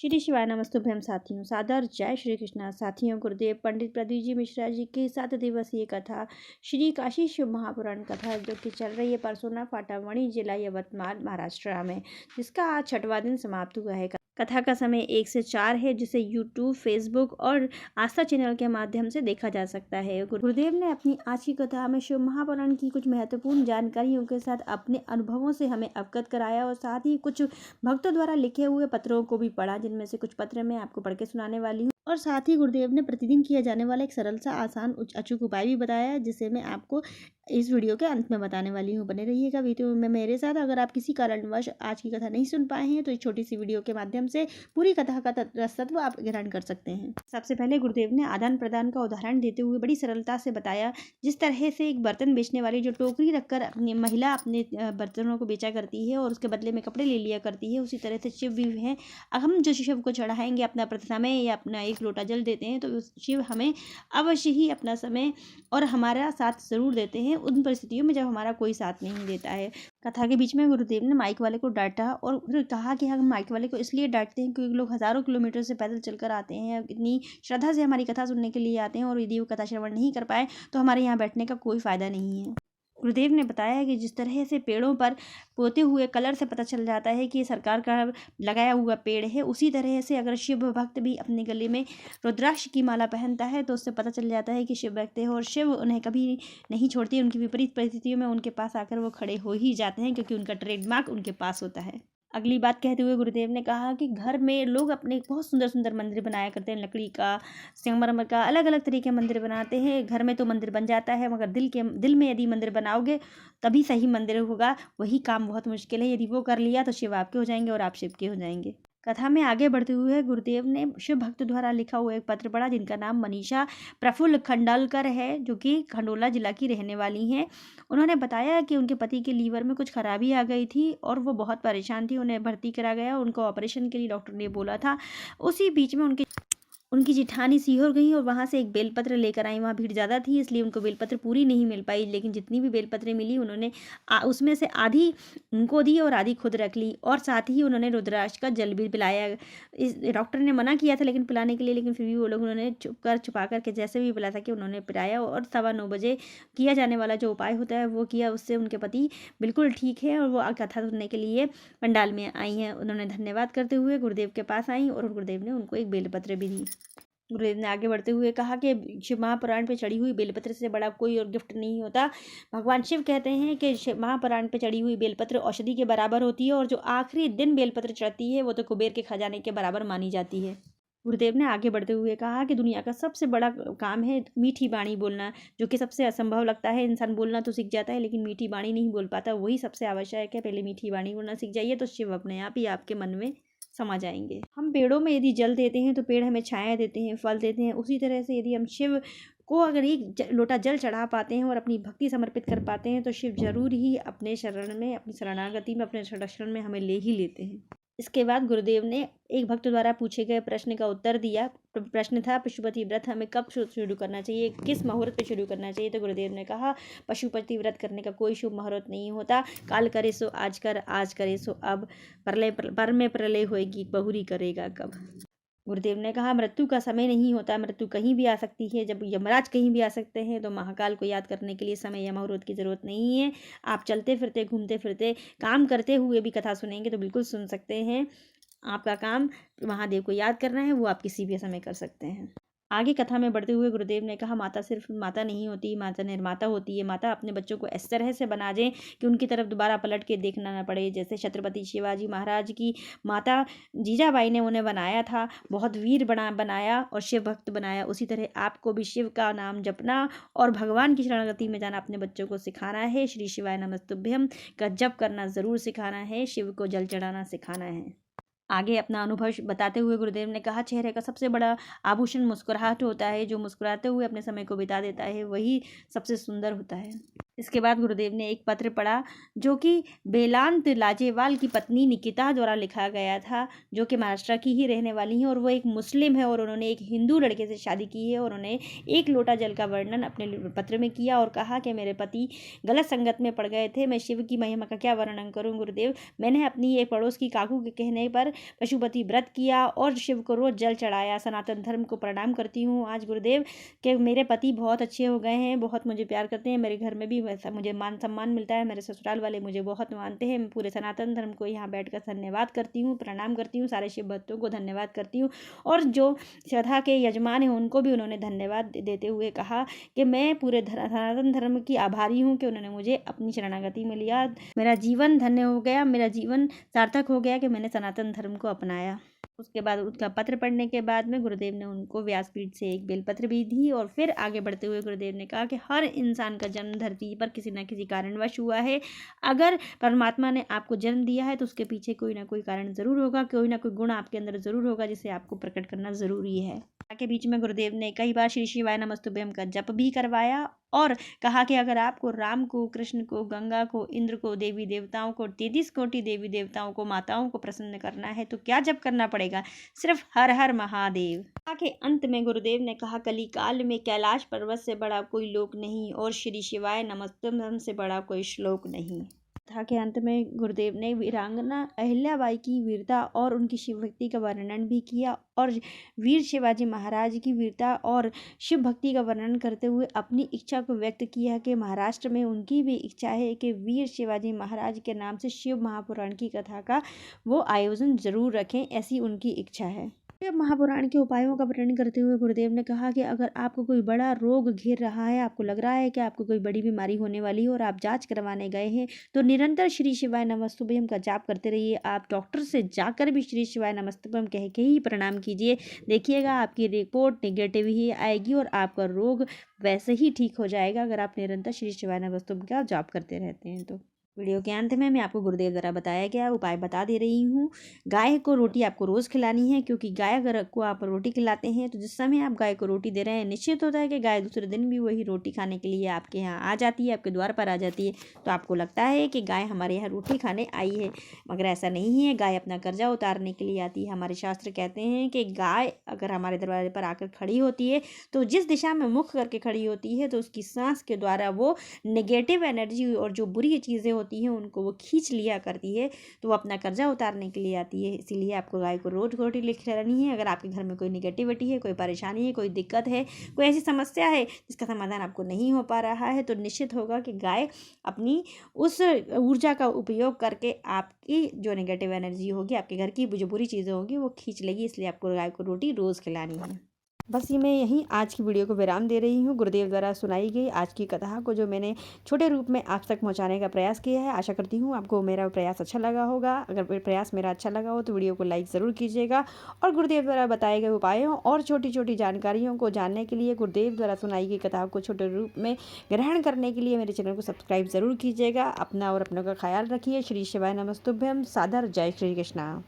श्री शिवाय नमस्तुभ्यम साथियों, सादर जय श्री कृष्णा। साथियों, गुरुदेव पंडित प्रदीप जी मिश्रा जी की 7 दिवसीय कथा श्री काशी शिव महापुराण कथा जो कि चल रही है परसोना फाटा मणि जिला यवतमाल महाराष्ट्र में, जिसका आज 6वां दिन समाप्त हुआ है। कथा का समय 1 से 4 है, जिसे यूट्यूब, फेसबुक और आस्था चैनल के माध्यम से देखा जा सकता है। गुरुदेव ने अपनी आज की कथा में शिव महापुराण की कुछ महत्वपूर्ण जानकारियों के साथ अपने अनुभवों से हमें अवगत कराया और साथ ही कुछ भक्तों द्वारा लिखे हुए पत्रों को भी पढ़ा, जिनमें से कुछ पत्र मैं आपको पढ़ के सुनाने वाली हूँ। और साथ ही गुरुदेव ने प्रतिदिन किया जाने वाला एक सरल सा आसान अचूक उपाय भी बताया, जिसे मैं आपको इस वीडियो के अंत में बताने वाली हूँ। बने रहिएगा वीडियो में मेरे साथ। अगर आप किसी कारणवश आज की कथा नहीं सुन पाए हैं तो इस छोटी सी वीडियो के माध्यम से पूरी कथा का तत्व आप ग्रहण कर सकते हैं। सबसे पहले गुरुदेव ने आदान प्रदान का उदाहरण देते हुए बड़ी सरलता से बताया, जिस तरह से एक बर्तन बेचने वाली जो टोकरी रखकर अपनी महिला अपने बर्तनों को बेचा करती है और उसके बदले में कपड़े ले लिया करती है, उसी तरह से शिव भी है। हम जो शिव को चढ़ाएंगे अपना समय या अपना एक लोटा जल देते हैं, तो शिव हमें अवश्य ही अपना समय और हमारा साथ जरूर देते हैं उन परिस्थितियों में जब हमारा कोई साथ नहीं देता है। कथा के बीच में गुरुदेव ने माइक वाले को डांटा और फिर कहा कि हम माइक वाले को इसलिए डांटते हैं क्योंकि लोग हजारों किलोमीटर से पैदल चलकर आते हैं, इतनी श्रद्धा से हमारी कथा सुनने के लिए आते हैं, और यदि वो कथा श्रवण नहीं कर पाए तो हमारे यहाँ बैठने का कोई फायदा नहीं है। गुरुदेव ने बताया कि जिस तरह से पेड़ों पर पोते हुए कलर से पता चल जाता है कि ये सरकार का लगाया हुआ पेड़ है, उसी तरह से अगर शिव भक्त भी अपने गले में रुद्राक्ष की माला पहनता है तो उससे पता चल जाता है कि शिव भक्त है, और शिव उन्हें कभी नहीं छोड़ती। उनकी विपरीत परिस्थितियों में उनके पास आकर वो खड़े हो ही जाते हैं, क्योंकि उनका ट्रेडमार्क उनके पास होता है। अगली बात कहते हुए गुरुदेव ने कहा कि घर में लोग अपने बहुत सुंदर सुंदर मंदिर बनाया करते हैं, लकड़ी का, संगमरमर का, अलग अलग तरीके के मंदिर बनाते हैं। घर में तो मंदिर बन जाता है, मगर दिल में यदि मंदिर बनाओगे तभी सही मंदिर होगा। वही काम बहुत मुश्किल है, यदि वो कर लिया तो शिव आपके हो जाएंगे और आप शिव के हो जाएंगे। कथा में आगे बढ़ते हुए गुरुदेव ने शिव भक्त द्वारा लिखा हुआ एक पत्र पढ़ा, जिनका नाम मनीषा प्रफुल्ल खंडालकर है, जो कि खंडोला जिला की रहने वाली हैं। उन्होंने बताया कि उनके पति के लीवर में कुछ खराबी आ गई थी और वो बहुत परेशान थी। उन्हें भर्ती करा गया, उनको ऑपरेशन के लिए डॉक्टर ने बोला था। उसी बीच में उनकी जिठानी सीहोर गई और वहाँ से एक बेलपत्र लेकर आई। वहाँ भीड़ ज़्यादा थी, इसलिए उनको बेलपत्र पूरी नहीं मिल पाई, लेकिन जितनी भी बेलपत्र मिली उन्होंने उसमें से आधी उनको दी और आधी खुद रख ली, और साथ ही उन्होंने रुद्राक्ष का जल भी पिलाया। इस डॉक्टर ने मना किया था लेकिन पिलाने के लिए, लेकिन फिर भी वो लोग उन्होंने छुपा करके जैसे भी पिला सके उन्होंने पिलाया, और 9:15 बजे किया जाने वाला जो उपाय होता है वो किया। उससे उनके पति बिल्कुल ठीक है और वो कथा सुनने के लिए पंडाल में आई हैं। उन्होंने धन्यवाद करते हुए गुरुदेव के पास आई और गुरुदेव ने उनको एक बेलपत्र भी दी। गुरुदेव ने आगे बढ़ते हुए कहा कि शिव महापुराण पे चढ़ी हुई बेलपत्र से बड़ा कोई और गिफ्ट नहीं होता। भगवान शिव कहते हैं कि शिव महापुराण पे चढ़ी हुई बेलपत्र औषधि के बराबर होती है, और जो आखिरी दिन बेलपत्र चढ़ती है वो तो कुबेर के खजाने के बराबर मानी जाती है। गुरुदेव ने आगे बढ़ते हुए कहा कि दुनिया का सबसे बड़ा काम है मीठी वाणी बोलना, जो कि सबसे असंभव लगता है। इंसान बोलना तो सीख जाता है लेकिन मीठी वाणी नहीं बोल पाता, वही सबसे आवश्यक है। पहले मीठी वाणी बोलना सीख जाइए तो शिव अपने आप ही आपके मन में समा जाएंगे। हम पेड़ों में यदि जल देते हैं तो पेड़ हमें छाया देते हैं, फल देते हैं। उसी तरह से यदि हम शिव को अगर एक लोटा जल चढ़ा पाते हैं और अपनी भक्ति समर्पित कर पाते हैं तो शिव जरूर ही अपने शरण में, अपनी शरणागति में, अपने शरण में हमें ले ही लेते हैं। इसके बाद गुरुदेव ने एक भक्त द्वारा पूछे गए प्रश्न का उत्तर दिया। प्रश्न था, पशुपति व्रत हमें कब शुरू करना चाहिए, किस मुहूर्त पे शुरू करना चाहिए। तो गुरुदेव ने कहा, पशुपति व्रत करने का कोई शुभ मुहूर्त नहीं होता। काल करे सो आज कर, आज करे सो अब, पर में प्रलय होएगी, बहुरी करेगा कब। गुरुदेव ने कहा, मृत्यु का समय नहीं होता, मृत्यु कहीं भी आ सकती है। जब यमराज कहीं भी आ सकते हैं तो महाकाल को याद करने के लिए समय या मुहूर्त की जरूरत नहीं है। आप चलते फिरते, घूमते फिरते, काम करते हुए भी कथा सुनेंगे तो बिल्कुल सुन सकते हैं। आपका काम महादेव को याद करना है, वो आप किसी भी समय कर सकते हैं। आगे कथा में बढ़ते हुए गुरुदेव ने कहा, माता सिर्फ माता नहीं होती, माता निर्माता होती है। माता अपने बच्चों को इस तरह से बना दें कि उनकी तरफ दोबारा पलट के देखना न पड़े। जैसे छत्रपति शिवाजी महाराज की माता जीजाबाई ने उन्हें बनाया था, बहुत वीर बनाया और शिव भक्त बनाया, उसी तरह आपको भी शिव का नाम जपना और भगवान की शरणागति में जाना अपने बच्चों को सिखाना है। श्री शिवाय नमस्तुभ्यम का जप करना ज़रूर सिखाना है, शिव को जल चढ़ाना सिखाना है। आगे अपना अनुभव बताते हुए गुरुदेव ने कहा, चेहरे का सबसे बड़ा आभूषण मुस्कुराहट होता है। जो मुस्कुराते हुए अपने समय को बिता देता है वही सबसे सुंदर होता है। इसके बाद गुरुदेव ने एक पत्र पढ़ा जो कि बेलांत लाजेवाल की पत्नी निकिता द्वारा लिखा गया था, जो कि महाराष्ट्र की ही रहने वाली हैं और वो एक मुस्लिम है और उन्होंने एक हिंदू लड़के से शादी की है। और उन्होंने एक लोटा जल का वर्णन अपने पत्र में किया और कहा कि मेरे पति गलत संगत में पड़ गए थे। मैं शिव की महिमा का क्या वर्णन करूँ गुरुदेव। मैंने अपनी एक पड़ोस की काकू के कहने पर पशुपति व्रत किया और शिव को रोज जल चढ़ाया। सनातन धर्म को प्रणाम करती हूँ आज गुरुदेव कि मेरे पति बहुत अच्छे हो गए हैं, बहुत मुझे प्यार करते हैं। मेरे घर में भी वैसा मुझे मान सम्मान मिलता है, मेरे ससुराल वाले मुझे बहुत मानते हैं। मैं पूरे सनातन धर्म को यहाँ बैठकर धन्यवाद करती हूँ, प्रणाम करती हूँ, सारे शिव भक्तों को धन्यवाद करती हूँ। और जो श्रद्धा के यजमान हैं उनको भी उन्होंने धन्यवाद देते हुए कहा कि मैं पूरे सनातन धर्म की आभारी हूँ कि उन्होंने मुझे अपनी शरणागति में लिया। मेरा जीवन धन्य हो गया, मेरा जीवन सार्थक हो गया कि मैंने सनातन धर्म को अपनाया। उसके बाद उसका पत्र पढ़ने के बाद में गुरुदेव ने उनको व्यासपीठ से एक बेलपत्र भी दी और फिर आगे बढ़ते हुए गुरुदेव ने कहा कि हर इंसान का जन्म धरती पर किसी न किसी कारणवश हुआ है। अगर परमात्मा ने आपको जन्म दिया है तो उसके पीछे कोई ना कोई कारण ज़रूर होगा, कोई ना कोई गुण आपके अंदर ज़रूर होगा जिसे आपको प्रकट करना ज़रूरी है। के बीच में गुरुदेव ने कई बार श्री शिवाय नमस्तुभ्यम का जप भी करवाया और कहा कि अगर आपको राम को, कृष्ण को, गंगा को, इंद्र को, देवी देवताओं को, 33 कोटि देवी देवताओं को, माताओं को प्रसन्न करना है तो क्या जप करना पड़ेगा? सिर्फ हर हर महादेव। के अंत में गुरुदेव ने कहा कली काल में कैलाश पर्वत से बड़ा कोई लोक नहीं और श्री शिवाय नमस्तुभ्यम से बड़ा कोई श्लोक नहीं। कथा के अंत में गुरुदेव ने वीरांगना अहिल्याबाई की वीरता और उनकी शिव भक्ति का वर्णन भी किया और वीर शिवाजी महाराज की वीरता और शिव भक्ति का वर्णन करते हुए अपनी इच्छा को व्यक्त किया कि महाराष्ट्र में उनकी भी इच्छा है कि वीर शिवाजी महाराज के नाम से शिव महापुराण की कथा का वो आयोजन जरूर रखें, ऐसी उनकी इच्छा है। शिव महापुराण के उपायों का वर्णन करते हुए गुरुदेव ने कहा कि अगर आपको कोई बड़ा रोग घेर रहा है, आपको लग रहा है कि आपको कोई बड़ी बीमारी होने वाली है और आप जांच करवाने गए हैं तो निरंतर श्री शिवाय नमस्तुभ्यम का जाप करते रहिए। आप डॉक्टर से जाकर भी श्री शिवाय नमस्तुभ्यम कह के ही प्रणाम कीजिए, देखिएगा आपकी रिपोर्ट नेगेटिव ही आएगी और आपका रोग वैसे ही ठीक हो जाएगा अगर आप निरंतर श्री शिवाय नमस्तुभ्यम का जाप करते रहते हैं तो। वीडियो के अंत में मैं आपको गुरुदेव द्वारा बताया गया उपाय बता दे रही हूँ। गाय को रोटी आपको रोज़ खिलानी है, क्योंकि गाय अगर को आप रोटी खिलाते हैं तो जिस समय आप गाय को रोटी दे रहे हैं निश्चित होता है कि गाय दूसरे दिन भी वही रोटी खाने के लिए आपके यहाँ आ जाती है, आपके द्वार पर आ जाती है। तो आपको लगता है कि गाय हमारे यहाँ रोटी खाने आई है, मगर ऐसा नहीं है। गाय अपना कर्जा उतारने के लिए आती है। हमारे शास्त्र कहते हैं कि गाय अगर हमारे दरवाजे पर आकर खड़ी होती है तो जिस दिशा में मुख करके खड़ी होती है तो उसकी सांस के द्वारा वो नेगेटिव एनर्जी और जो बुरी चीज़ें होती हैं उनको वो खींच लिया करती है, तो वो अपना कर्जा उतारने के लिए आती है। इसीलिए आपको गाय को रोज रोटी खिलानी है। अगर आपके घर में कोई निगेटिविटी है, कोई परेशानी है, कोई दिक्कत है, कोई ऐसी समस्या है जिसका समाधान आपको नहीं हो पा रहा है तो निश्चित होगा कि गाय अपनी उस ऊर्जा का उपयोग करके आपकी जो नेगेटिव एनर्जी होगी, आपके घर की जो बुरी चीज़ें होंगी वो खींच लेगी। इसलिए आपको गाय को रोटी रोज़ खिलानी है। बस ये मैं यहीं आज की वीडियो को विराम दे रही हूँ। गुरुदेव द्वारा सुनाई गई आज की कथा को जो मैंने छोटे रूप में आप तक पहुँचाने का प्रयास किया है, आशा करती हूँ आपको मेरा प्रयास अच्छा लगा होगा। अगर प्रयास मेरा अच्छा लगा हो तो वीडियो को लाइक ज़रूर कीजिएगा और गुरुदेव द्वारा बताए गए उपायों और छोटी छोटी जानकारियों को जानने के लिए, गुरुदेव द्वारा सुनाई गई कथा को छोटे रूप में ग्रहण करने के लिए मेरे चैनल को सब्सक्राइब ज़रूर कीजिएगा। अपना और अपनों का ख्याल रखिए। श्री शिवाय नमस्तुभ्यम। सादर जय श्री कृष्णा।